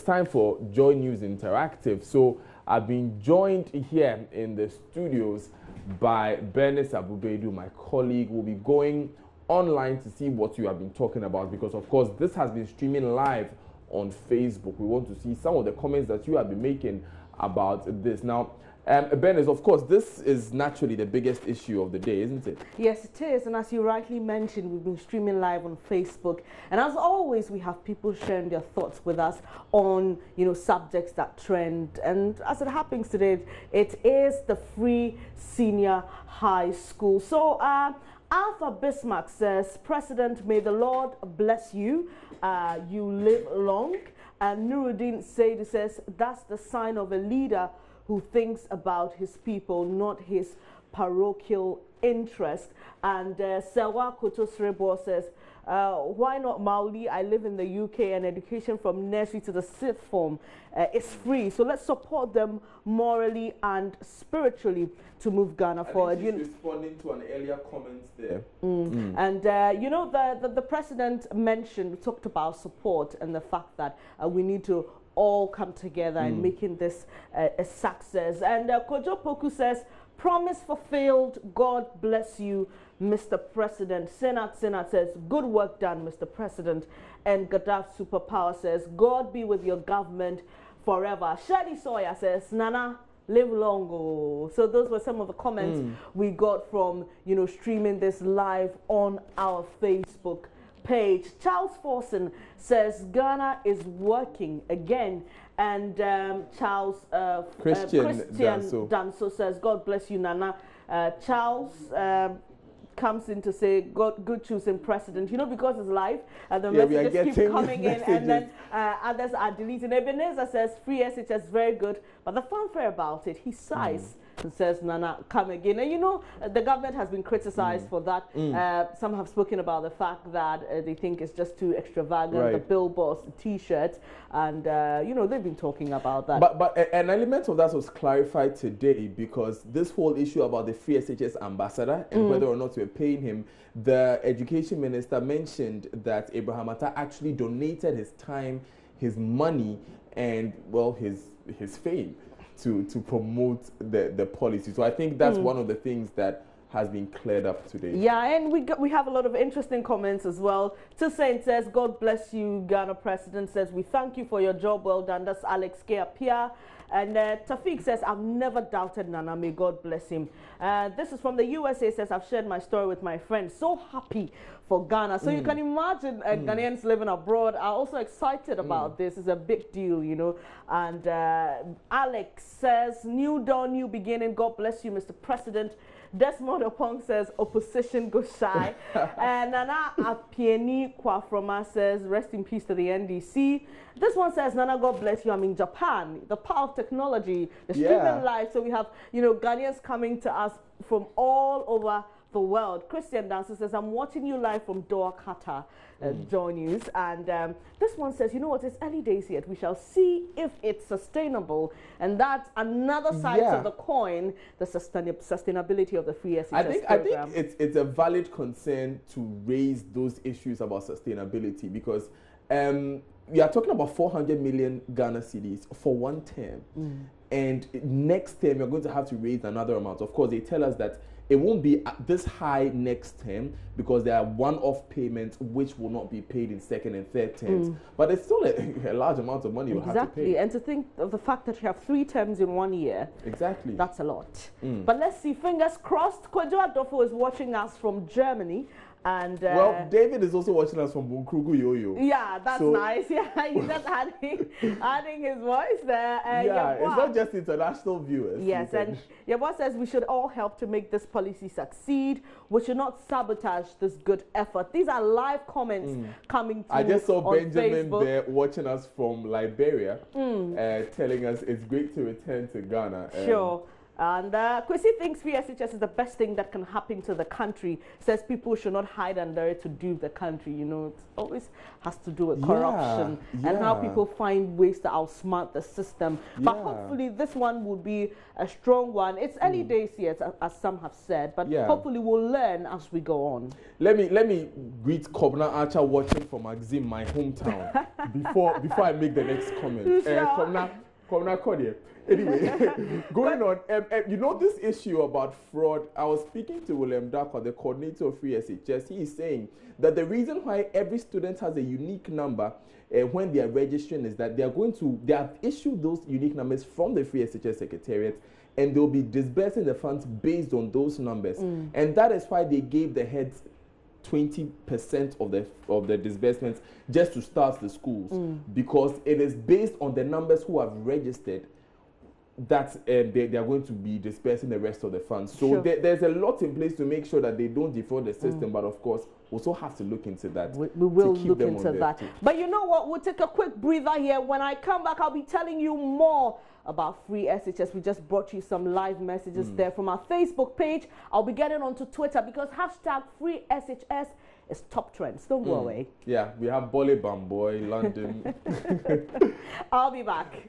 it's time for Joy News Interactive. So I've been joined here in the studios by Bernice Abubedu, my colleague. We'll be going online to see what you have been talking about, because of course this has been streaming live on Facebook. We want to see some of the comments that you have been making about this. Now, Bernice, of course, this is naturally the biggest issue of the day, isn't it? Yes, it is. And as you rightly mentioned, we've been streaming live on Facebook. And as always, we have people sharing their thoughts with us on, subjects that trend. And as it happens today, it is the free senior high school. So, Alpha Bismarck says, President, may the Lord bless you. You live long. And Nuruddin Said says, that's the sign of a leader who thinks about his people, not his parochial interest. And Sewa Kotosrebo says, why not Mauli? I live in the UK and education from nursery to the 6th form is free. So let's support them morally and spiritually to move Ghana forward. He's responding to an earlier comment there. And, the president mentioned, talked about support and the fact that we need to all come together and making this a success. And Kojo Poku says, promise fulfilled. God bless you, Mr. President. Senat says, good work done, Mr. President. And Gaddafi Superpower says, God be with your government forever. Shadi Sawyer says, Nana, live long. Oh. So those were some of the comments we got from, streaming this live on our Facebook page. Charles Forson says Ghana is working again, and Charles Christian Danso says God bless you, Nana. Charles comes in to say good choosing president, because it's live and the messages keep coming in, and then others are deleting. Ebenezer says free SHS very good, but the fanfare about it, he sighs and says, Nana, come again. And the government has been criticized for that. Some have spoken about the fact that they think it's just too extravagant, the billboards, the T-shirts, and they've been talking about that. But an element of that was clarified today, because this whole issue about the free SHS ambassador and whether or not we're paying him, the education minister mentioned that Abraham Atta actually donated his time, his money, and his fame to promote the policy. So I think that's one of the things that has been cleared up today. Yeah, and we have a lot of interesting comments as well. Toussaint says, God bless you, Ghana President says, we thank you for your job well done. That's Alex Keapia. And Tafiq says, I've never doubted Nana, may God bless him. This is from the USA, says, I've shared my story with my friends. So happy for Ghana. So you can imagine Ghanaians living abroad are also excited about this. It's a big deal, And Alex says, new dawn, new beginning. God bless you, Mr. President. Desmond Opong says, opposition goes shy. And Nana Apieni Kwafroma says, rest in peace to the NDC. This one says, Nana, God bless you. I'm in Japan. The power of technology, the streaming live. So we have, Ghanaians coming to us from all over the world. Christian Dancer says, I'm watching you live from Doha, Qatar, Joy News. And this one says, it's early days yet. We shall see if it's sustainable. And that's another side of the coin, the sustainability of the free SHS program. I think it's a valid concern to raise those issues about sustainability, because we are talking about 400 million Ghana cedis for one term. And next term, you're going to have to raise another amount. Of course, they tell us that it won't be this high next term, because there are one-off payments which will not be paid in second and third terms. But it's still a large amount of money you'll have to pay. Exactly, and to think of the fact that you have 3 terms in 1 year. Exactly. That's a lot. But let's see, fingers crossed. Kojo Adofo is watching us from Germany. And well, David is also watching us from Bunkrugu Yoyo. Yeah, that's nice. Yeah, he's just adding his voice there. It's not just international viewers. Yes, and your boss says we should all help to make this policy succeed. We should not sabotage this good effort. These are live comments coming through. I just saw Benjamin Facebook there watching us from Liberia, telling us it's great to return to Ghana. Sure. And Kwesi thinks free SHS is the best thing that can happen to the country. Says people should not hide under it to do the country. You know, it always has to do with corruption and how people find ways to outsmart the system. But hopefully this one will be a strong one. It's early days yet, as some have said, but hopefully we'll learn as we go on. Let me greet Kobna Archer watching from Maxim, my hometown, before I make the next comment. Kobna Kodie. Anyway, going on, you know this issue about fraud, I was speaking to William Darko, the coordinator of Free SHS. He is saying that the reason why every student has a unique number when they are registering is that they have issued those unique numbers from the Free SHS Secretariat, and they'll be disbursing the funds based on those numbers. And that is why they gave the heads 20% of the disbursements just to start the schools, because it is based on the numbers who have registered that they are going to be dispersing the rest of the funds. So there's a lot in place to make sure that they don't defraud the system, but of course, we also have to look into that. We will look into that. But you know what? We'll take a quick breather here. When I come back, I'll be telling you more about Free SHS. We just brought you some live messages there from our Facebook page. I'll be getting onto Twitter because hashtag Free SHS is top trends. Don't go away. Yeah, we have Bolly Bamboy, London. I'll be back.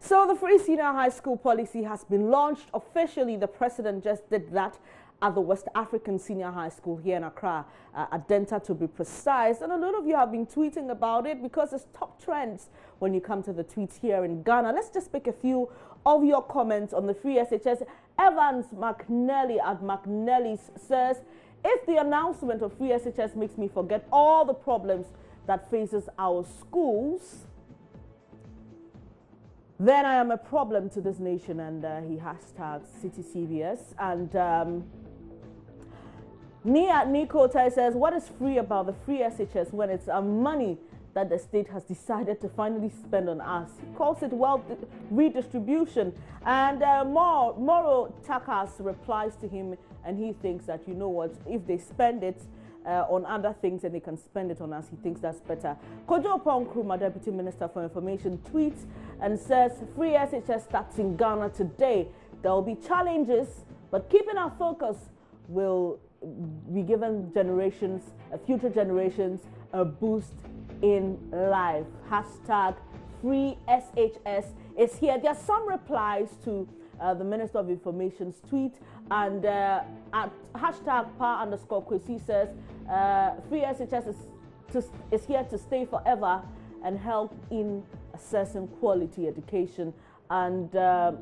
So the free senior high school policy has been launched officially. The president just did that at the West African Senior High School here in Accra, at Denta to be precise. And a lot of you have been tweeting about it because it's top trends when you come to the tweets here in Ghana. Let's just pick a few of your comments on the free SHS. Evans McNally at McNally's says, if the announcement of free SHS makes me forget all the problems that faces our schools, then I am a problem to this nation. And he hashtags CityCBS. And Nia Nikota says, what is free about the free SHS when it's money that the state has decided to finally spend on us? He calls it wealth redistribution. And Moro Takas replies to him, and he thinks that, you know what, if they spend it on other things and they can spend it on us, he thinks that's better. Kojo Nkrumah, Deputy Minister for Information, tweets and says, free SHS starts in Ghana today. There will be challenges, but keeping our focus will be given future generations, a boost in life. Hashtag free SHS is here. There are some replies to the Minister of Information's tweet, and at hashtag #Kwesi says, free SHS is here to stay forever and help in assessing quality education. And at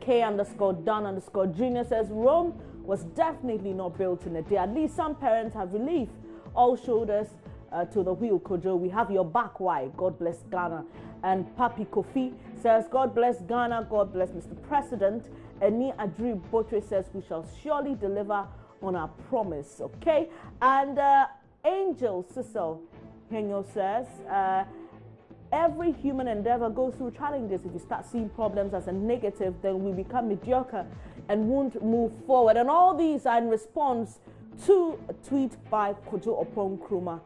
K_Dan_Junior says, Rome was definitely not built in a day. At least some parents have relief. All shoulders to the wheel, Kojo. We have your back. Why? God bless Ghana. And Papi Kofi says, God bless Ghana. God bless Mr. President. Eni Adri Botre says, we shall surely deliver on our promise. Okay. And Angel Cecil Henyo says, every human endeavor goes through challenges. If you start seeing problems as a negative, then we become mediocre and won't move forward. And all these are in response to a tweet by Kojo Nkrumah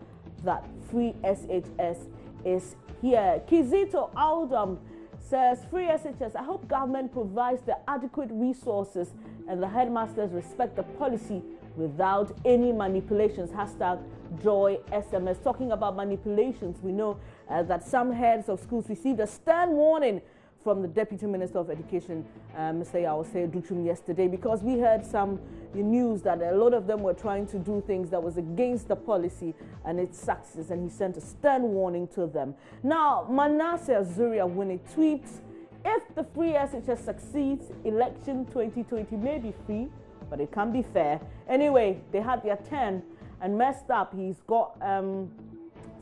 that free SHS is here. Kizito Aldam says, free SHS, I hope government provides the adequate resources and the headmasters respect the policy without any manipulations. Hashtag Joy SMS. Talking about manipulations, we know that some heads of schools received a stern warning from the Deputy Minister of Education, Mr. Yawase Duchum, yesterday, because we heard some news that a lot of them were trying to do things that was against the policy and its success, and he sent a stern warning to them. Now, Manasseh Azuria Winnie tweets, if the free SHS succeeds, election 2020 may be free, but it can't be fair. Anyway, they had their turn and messed up. He's got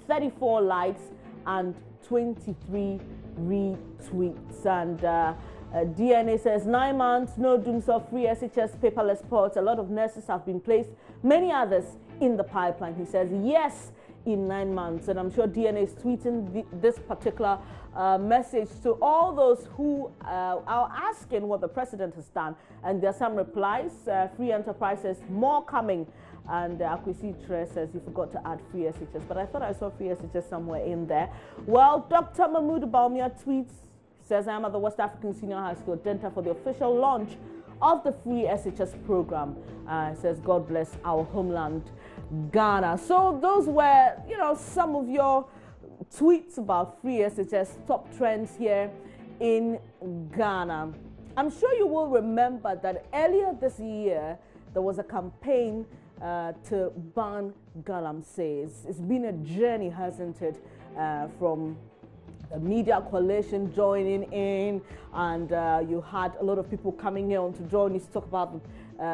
34 likes and 23 retweets. And DNA says 9 months, no dooms of free SHS paperless ports. A lot of nurses have been placed, many others in the pipeline. He says, yes, in 9 months. And I'm sure DNA is tweeting this particular message to all those who are asking what the president has done. And there are some replies. Free enterprises, more coming. And Akwesi Tre says you forgot to add free SHS, but I thought I saw free SHS somewhere in there. Well, Dr. Mahmoud Baumia tweets, says I am at the West African Senior High School Denta for the official launch of the free SHS program. Says God bless our homeland, Ghana. So those were, you know, some of your tweets about free SHS, top trends here in Ghana. I'm sure you will remember that earlier this year there was a campaign to ban galamsey. It's been a journey, hasn't it, from the media coalition joining in, and you had a lot of people coming here on to join us to talk about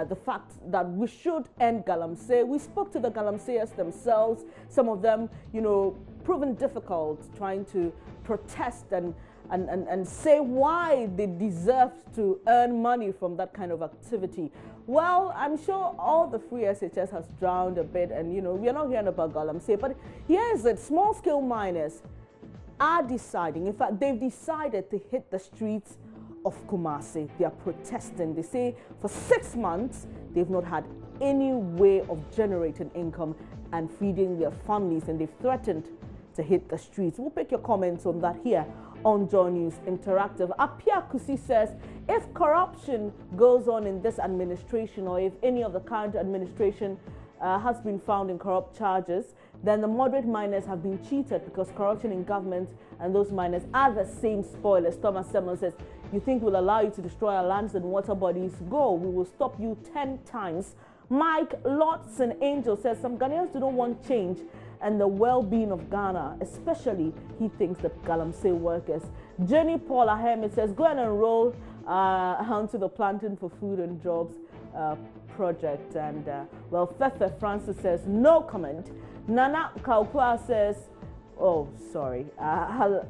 the fact that we should end galamsey. We spoke to the galamseyers themselves, some of them, you know, proven difficult, trying to protest and say why they deserve to earn money from that kind of activity. Well, I'm sure all the free SHS has drowned a bit, and you know, we're not hearing about galamsey, but here's it. Small-scale miners are deciding, in fact, they've decided to hit the streets of Kumasi. They are protesting. They say for 6 months, they've not had any way of generating income and feeding their families, and they've threatened to hit the streets. We'll pick your comments on that here on Joy News Interactive. Apia Kusi says, if corruption goes on in this administration, or if any of the current administration has been found in corrupt charges, then the moderate miners have been cheated, because corruption in government and those miners are the same spoilers. Thomas Semmel says, you think we'll allow you to destroy our lands and water bodies? Go, we will stop you 10 times. Mike Lotson Angel says, some Ghanaians do not want change and the well-being of Ghana, especially, he thinks, the galamsey workers. Jenny Paula Ahmed says, go and enroll onto the Planting for Food and Jobs project. And, well, Fefe Francis says, no comment. Nana Kaukua says, oh, sorry. All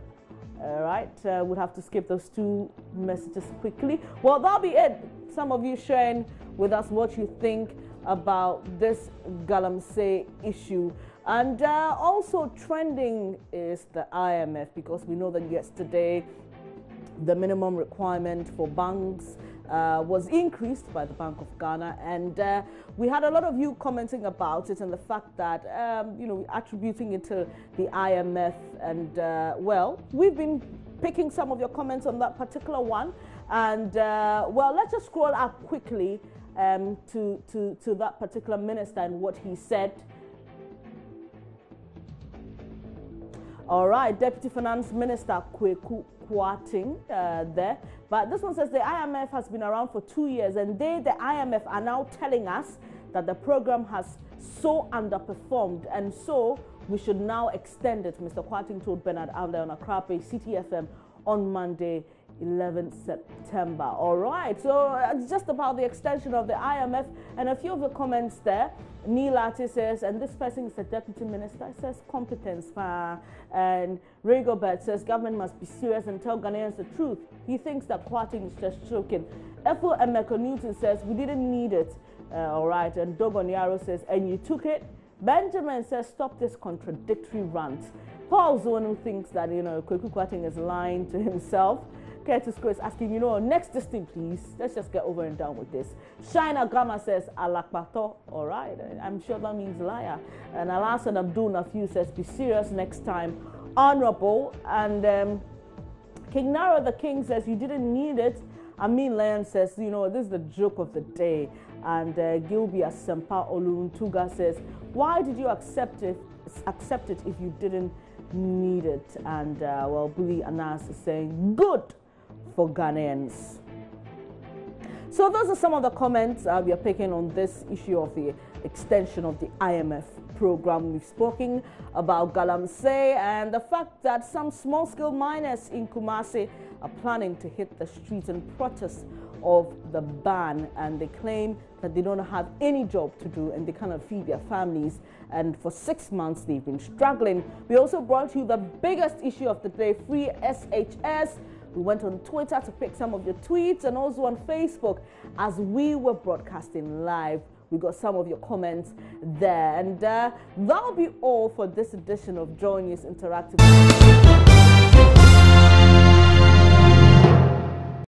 right, we'll have to skip those two messages quickly. Well, that'll be it. Some of you sharing with us what you think about this galamsey issue. And also trending is the IMF, because we know that yesterday the minimum requirement for banks was increased by the Bank of Ghana, and we had a lot of you commenting about it and the fact that, you know, attributing it to the IMF, and well, we've been picking some of your comments on that particular one, and well, let's just scroll up quickly to that particular minister and what he said. All right, Deputy Finance Minister Kweku Kwarteng there. But this one says the IMF has been around for 2 years, and the IMF are now telling us that the program has so underperformed, and so we should now extend it. Mr. Kwarteng told Bernard Avle on Akrape CTFM on Monday, 11th September. All right, so it's just about the extension of the IMF, and a few of the comments there. Neil Ati says, and this person is the deputy minister, says competence. And Ray Gobert says government must be serious and tell Ghanaians the truth. He thinks that Kwarteng is just joking. Ethel Emeka Newton says we didn't need it. All right, and Dogon Yaro says, and you took it. Benjamin says stop this contradictory rant. Paul's the one who thinks that, you know, Kweku Kwarteng is lying to himself. Curtis Chris asking, you know, next this thing, please. Let's just get over and done with this. Shina Gama says, Alakbato. All right. I'm sure that means liar. And Alasan Abdul Nafiu says, be serious next time. Honorable. And King Naro the King says, you didn't need it. Amin Lion says, you know, this is the joke of the day. And Gilby Asempa Oluntuga says, why did you accept it if you didn't need it? And, well, Bully Anas is saying, good for Ghanaians. So those are some of the comments we are picking on this issue of the extension of the IMF program. We've spoken about galamsey and the fact that some small-scale miners in Kumasi are planning to hit the streets in protest of the ban, and they claim that they don't have any job to do and they cannot feed their families, and for 6 months they've been struggling. We also brought you the biggest issue of the day, free SHS. We went on Twitter to pick some of your tweets and also on Facebook as we were broadcasting live We got some of your comments there. And that'll be all for this edition of Joy News Interactive.